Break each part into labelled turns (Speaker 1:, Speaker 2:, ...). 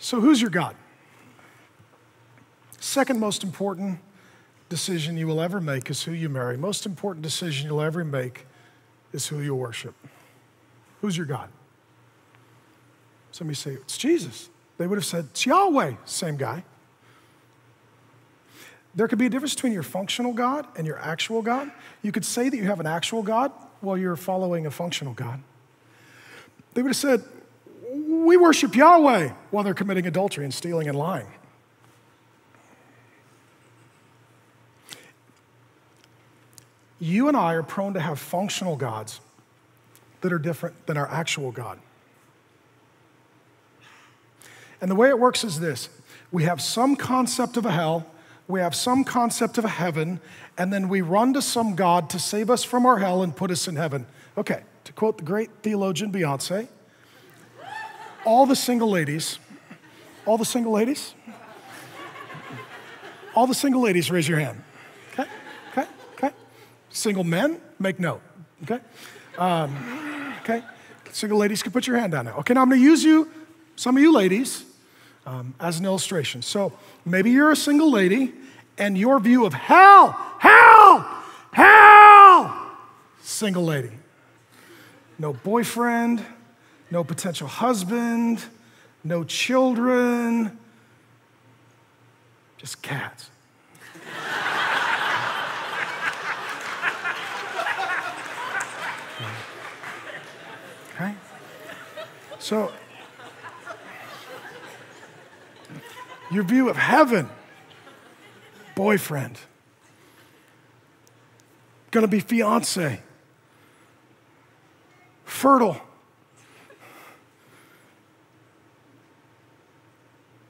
Speaker 1: So who's your God? Second most important decision you will ever make is who you marry. Most important decision you'll ever make is who you worship. Who's your God? Somebody say, it's Jesus. They would have said, it's Yahweh, same guy. There could be a difference between your functional God and your actual God. You could say that you have an actual God while you're following a functional God. They would have said, we worship Yahweh while they're committing adultery and stealing and lying. You and I are prone to have functional gods that are different than our actual God. And the way it works is this. We have some concept of a hell, we have some concept of a heaven, and then we run to some God to save us from our hell and put us in heaven. Okay, to quote the great theologian Beyonce, all the single ladies, all the single ladies raise your hand. Okay, okay, okay. Single men, make note, okay? Okay, single ladies can put your hand down now. Okay, now I'm gonna use you, some of you ladies, as an illustration. So maybe you're a single lady and your view of hell, single lady. No boyfriend, no potential husband, no children, just cats. Okay? So, your view of heaven, boyfriend, gonna be fiance, fertile,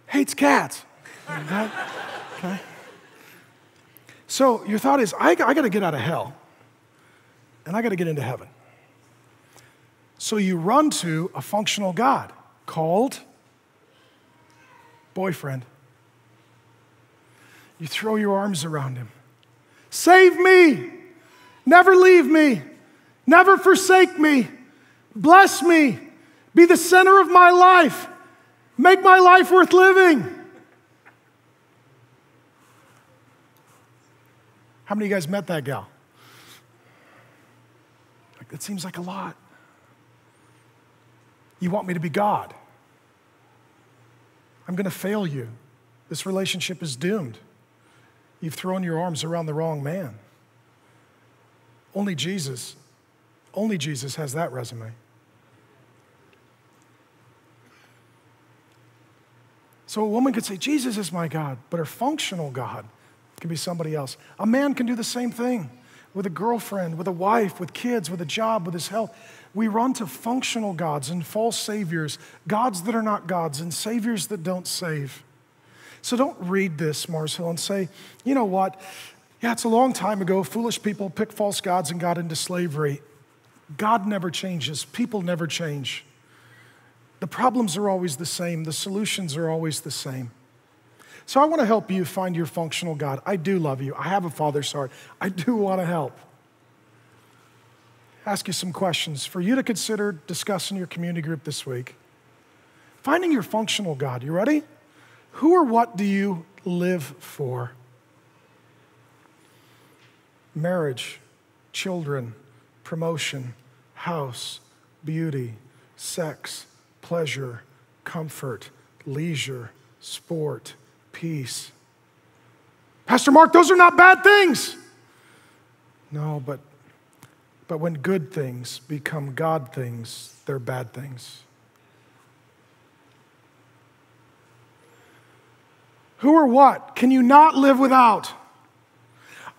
Speaker 1: hates cats. Okay? So your thought is, I gotta get out of hell, and I gotta get into heaven. So you run to a functional God called boyfriend. You throw your arms around him. Save me, never leave me, never forsake me, bless me, be the center of my life, make my life worth living. How many of you guys met that gal? Like, that seems like a lot. You want me to be God. I'm gonna fail you. This relationship is doomed. You've thrown your arms around the wrong man. Only Jesus has that resume. So a woman could say, Jesus is my God, but her functional God can be somebody else. A man can do the same thing with a girlfriend, with a wife, with kids, with a job, with his health. We run to functional gods and false saviors, gods that are not gods, and saviors that don't save. So don't read this, Mars Hill, and say, you know what? Yeah, it's a long time ago. Foolish people picked false gods and got into slavery. God never changes. People never change. The problems are always the same. The solutions are always the same. So I want to help you find your functional God. I do love you. I have a father's heart. I do want to help. Ask you some questions for you to consider discussing your community group this week. Finding your functional God. You ready? Who or what do you live for? Marriage, children, promotion, house, beauty, sex, pleasure, comfort, leisure, sport, peace. Pastor Mark, those are not bad things. No, but when good things become God things, they're bad things. Who or what can you not live without?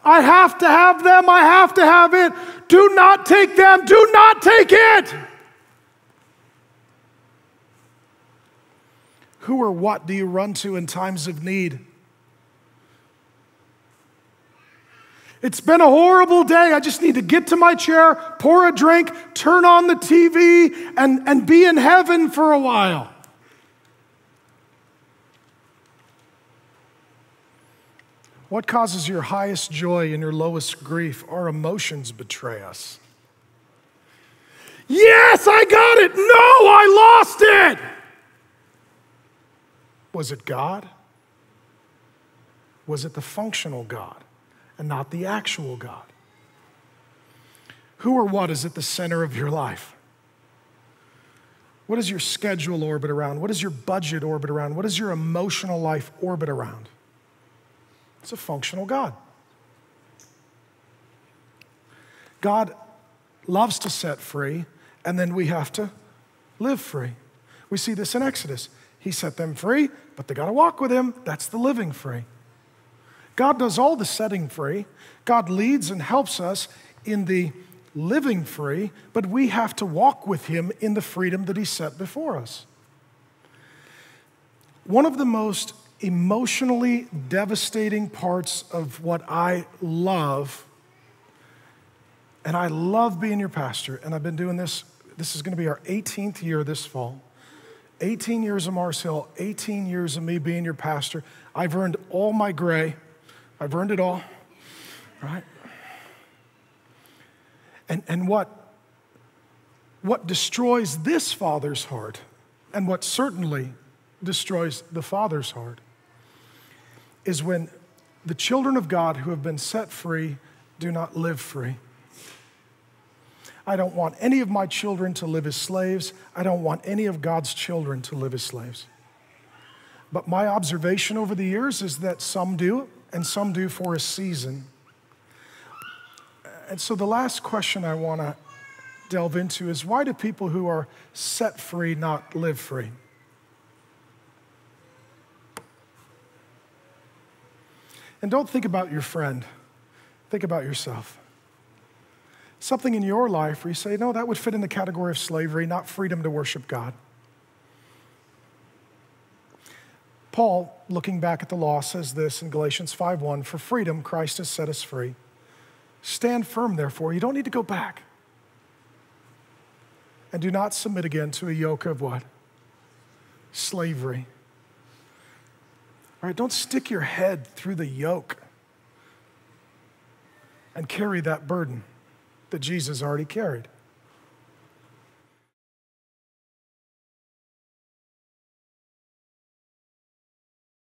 Speaker 1: I have to have them, I have to have it. Do not take them, do not take it. Who or what do you run to in times of need? It's been a horrible day. I just need to get to my chair, pour a drink, turn on the TV, and be in heaven for a while. What causes your highest joy and your lowest grief? Our emotions betray us. Yes, I got it. No, I lost it. Was it God? Was it the functional God and not the actual God? Who or what is at the center of your life? What does your schedule orbit around? What does your budget orbit around? What does your emotional life orbit around? It's a functional God. God loves to set free, and then we have to live free. We see this in Exodus. He set them free, but they got to walk with him. That's the living free. God does all the setting free. God leads and helps us in the living free, but we have to walk with him in the freedom that he set before us. One of the most emotionally devastating parts of what I love, and I love being your pastor, and I've been doing this is going to be our 18th year this fall. 18 years of Mars Hill, 18 years of me being your pastor. I've earned all my gray. I've earned it all, right? And what destroys this father's heart, and what certainly destroys the father's heart, is when the children of God who have been set free do not live free. I don't want any of my children to live as slaves. I don't want any of God's children to live as slaves. But my observation over the years is that some do, and some do for a season. And so the last question I want to delve into is, why do people who are set free not live free? And don't think about your friend. Think about yourself. Something in your life where you say, no, that would fit in the category of slavery, not freedom to worship God. Paul, looking back at the law, says this in Galatians 5:1, for freedom Christ has set us free. Stand firm, therefore. You don't need to go back. And do not submit again to a yoke of what? Slavery. All right, don't stick your head through the yoke and carry that burden that Jesus already carried.